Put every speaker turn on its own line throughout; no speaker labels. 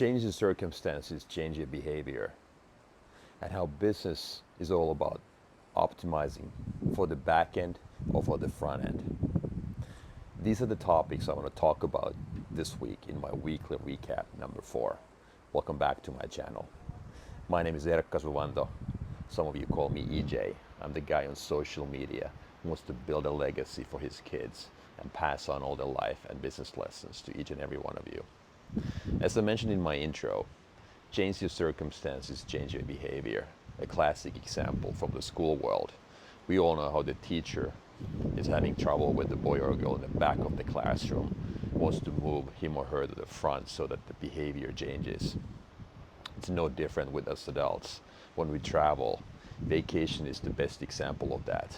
Changing circumstances change your behavior, and how business is all about optimizing for the back end or for the front end. These are the topics I want to talk about this week in my weekly recap number 4. Welcome back to my channel. My name is Erkka Suvanto. Some of you call me EJ. I'm the guy on social media who wants to build a legacy for his kids and pass on all the life and business lessons to each and every one of you. As I mentioned in my intro, change your circumstances, change your behavior. A classic example from the school world. We all know how the teacher is having trouble with the boy or girl in the back of the classroom, wants to move him or her to the front so that the behavior changes. It's no different with us adults. When we travel, vacation is the best example of that.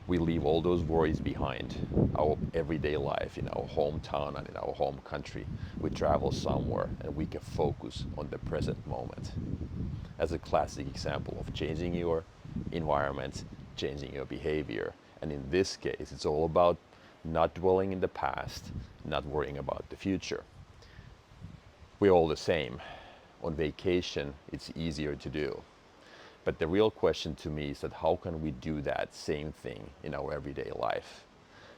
We leave all those worries behind, our everyday life in our hometown and in our home country. We travel somewhere and we can focus on the present moment. As a classic example of changing your environment, changing your behavior. And in this case, it's all about not dwelling in the past, not worrying about the future. We're all the same. On vacation, it's easier to do. But the real question to me is that how can we do that same thing in our everyday life?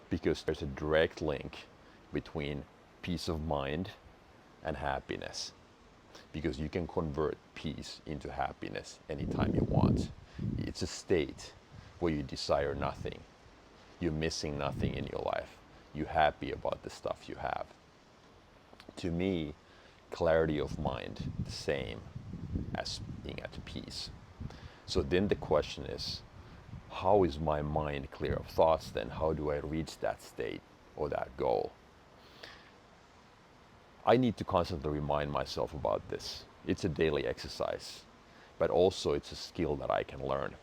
Because there's a direct link between peace of mind and happiness. Because you can convert peace into happiness anytime you want. It's a state where you desire nothing. You're missing nothing in your life. You're happy about the stuff you have. To me, clarity of mind, the same as being at peace. So then the question is, how is my mind clear of thoughts then? How do I reach that state or that goal? I need to constantly remind myself about this. It's a daily exercise, but also it's a skill that I can learn.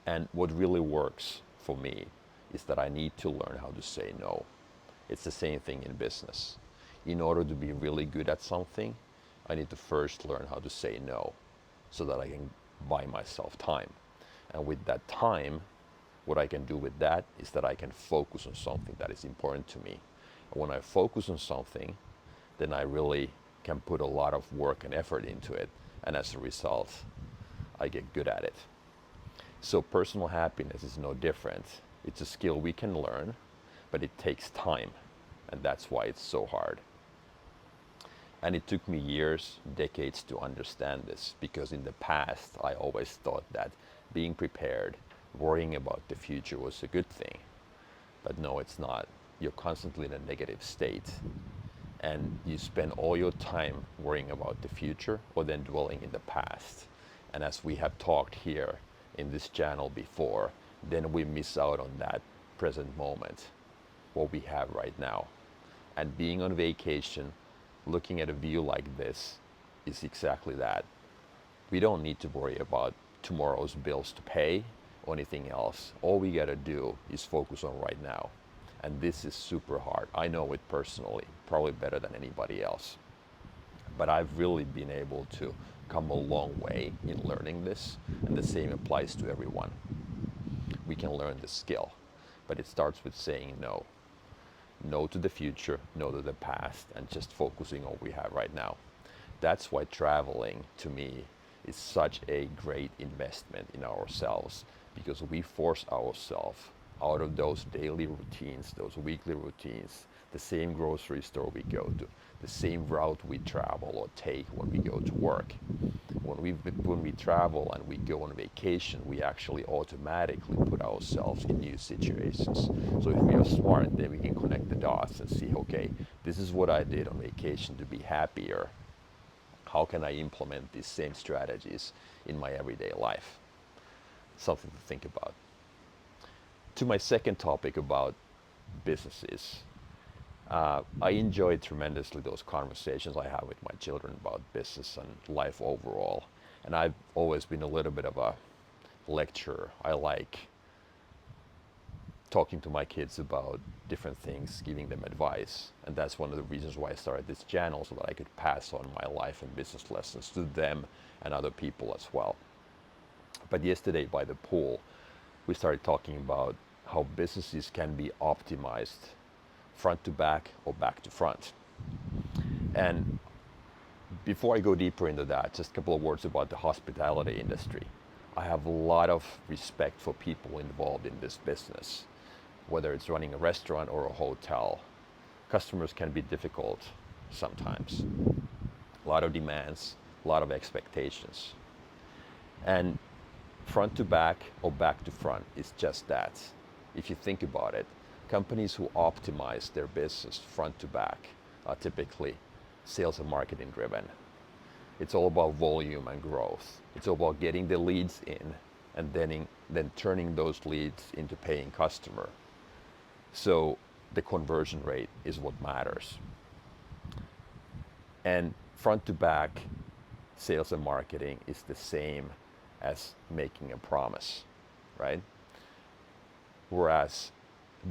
And what really works for me is that I need to learn how to say no. It's the same thing in business. In order to be really good at something, I need to first learn how to say no so that I can buy myself time. And with that time, what I can do with that is that I can focus on something that is important to me. And when I focus on something, then I really can put a lot of work and effort into it. And as a result, I get good at it. So personal happiness is no different. It's a skill we can learn, but it takes time. And that's why it's so hard. And it took me years, decades to understand this, because in the past, I always thought that being prepared, worrying about the future was a good thing. But no, it's not. You're constantly in a negative state. And you spend all your time worrying about the future or then dwelling in the past. And as we have talked here in this channel before, then we miss out on that present moment, what we have right now. And being on vacation, looking at a view like this is exactly that. We don't need to worry about tomorrow's bills to pay or anything else. All we gotta do is focus on right now. And this is super hard. I know it personally, probably better than anybody else. But I've really been able to come a long way in learning this, and the same applies to everyone. We can learn the skill, but it starts with saying no. No to the future, no to the past, and just focusing on what we have right now. That's why traveling, to me, is such a great investment in ourselves, because we force ourselves out of those daily routines, those weekly routines, the same grocery store we go to, the same route we travel or take when we go to work. When we travel and we go on vacation, we actually automatically put ourselves in new situations. So if we are smart, then we can connect the dots and see, okay, this is what I did on vacation to be happier. How can I implement these same strategies in my everyday life? Something to think about. To my second topic about businesses. I enjoy tremendously those conversations I have with my children about business and life overall. And I've always been a little bit of a lecturer. I like talking to my kids about different things, giving them advice. And that's one of the reasons why I started this channel, so that I could pass on my life and business lessons to them and other people as well. But yesterday by the pool, we started talking about how businesses can be optimized front to back or back to front. And Before I go deeper into that, just a couple of words about the hospitality industry. I have a lot of respect for people involved in this business, whether it's running a restaurant or a hotel. Customers can be difficult sometimes. A lot of demands, a lot of expectations. And front to back or back to front is just that. If you think about it, companies who optimize their business front to back are typically sales and marketing driven. It's all about volume and growth. It's all about getting the leads in and then turning those leads into paying customer. So the conversion rate is what matters. And front to back sales and marketing is the same as making a promise, right? Whereas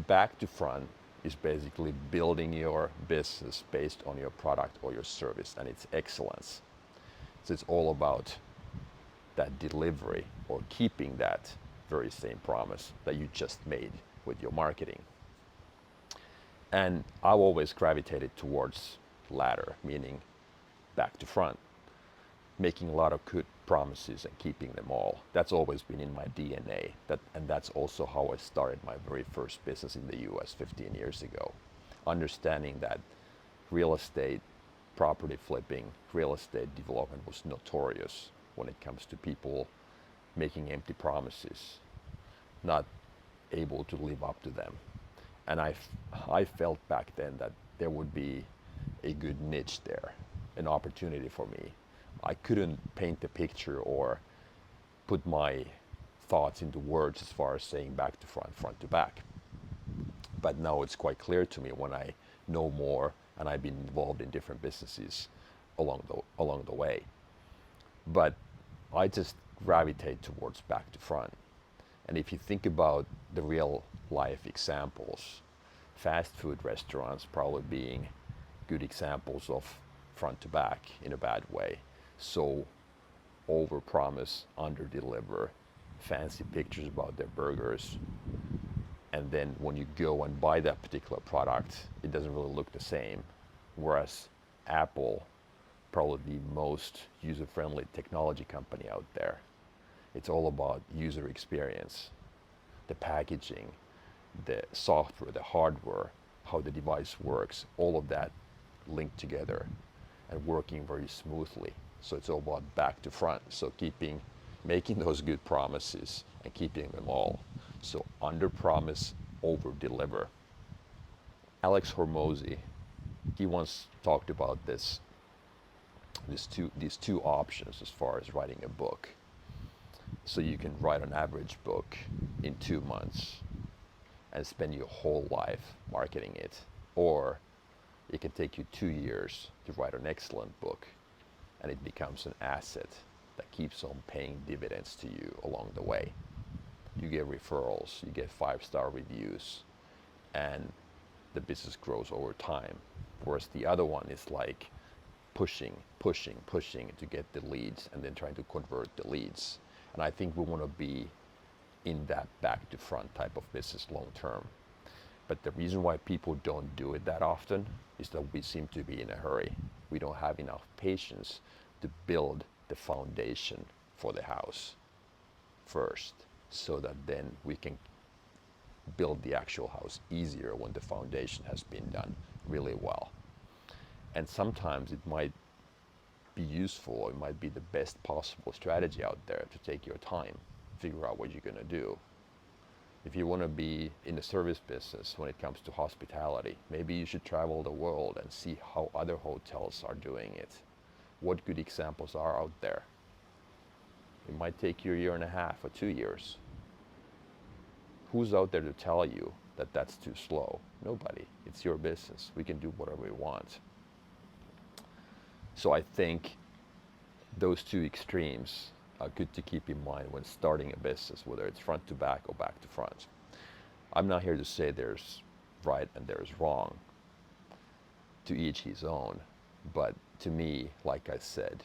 back to front is basically building your business based on your product or your service and its excellence. So it's all about that delivery or keeping that very same promise that you just made with your marketing. And I've always gravitated towards latter, meaning back to front, making a lot of good promises and keeping them all. That's always been in my DNA. And that's also how I started my very first business in the US 15 years ago. Understanding that real estate, property flipping, real estate development was notorious when it comes to people making empty promises, not able to live up to them. And I felt back then that there would be a good niche there, an opportunity for me. I couldn't paint the picture or put my thoughts into words as far as saying back to front, front to back. But now it's quite clear to me when I know more and I've been involved in different businesses along the way. But I just gravitate towards back to front. And if you think about the real life examples, fast food restaurants probably being good examples of front to back in a bad way. So over promise, under deliver, fancy pictures about their burgers. And then when you go and buy that particular product, it doesn't really look the same. Whereas Apple, probably the most user-friendly technology company out there, it's all about user experience, the packaging, the software, the hardware, how the device works, all of that linked together and working very smoothly. So it's all about back to front. So making those good promises and keeping them all. So under promise, over deliver. Alex Hormozi, he once talked about these two options as far as writing a book. So you can write an average book in 2 months and spend your whole life marketing it, or it can take you 2 years to write an excellent book and it becomes an asset that keeps on paying dividends to you along the way. You get referrals, you get 5-star reviews, and the business grows over time. Whereas the other one is like pushing to get the leads and then trying to convert the leads. And I think we want to be in that back to front type of business long term. But the reason why people don't do it that often is that we seem to be in a hurry. We don't have enough patience to build the foundation for the house first, so that then we can build the actual house easier when the foundation has been done really well. And sometimes it might be useful, or it might be the best possible strategy out there to take your time, figure out what you're going to do. If you want to be in the service business when it comes to hospitality, maybe you should travel the world and see how other hotels are doing it. What good examples are out there? It might take you a year and a half or 2 years. Who's out there to tell you that that's too slow? Nobody. It's your business. We can do whatever we want. So I think those two extremes are good to keep in mind when starting a business, whether it's front to back or back to front. I'm not here to say there's right and there's wrong. To each his own. But to me, like I said,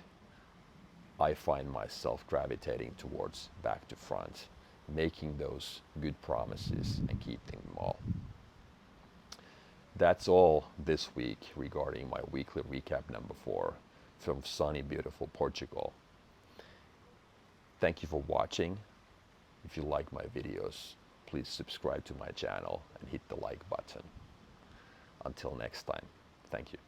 I find myself gravitating towards back to front, making those good promises and keeping them all. That's all this week regarding my weekly recap number 4. from sunny, beautiful Portugal. Thank you for watching. If you like my videos, please subscribe to my channel and hit the like button. Until next time, thank you.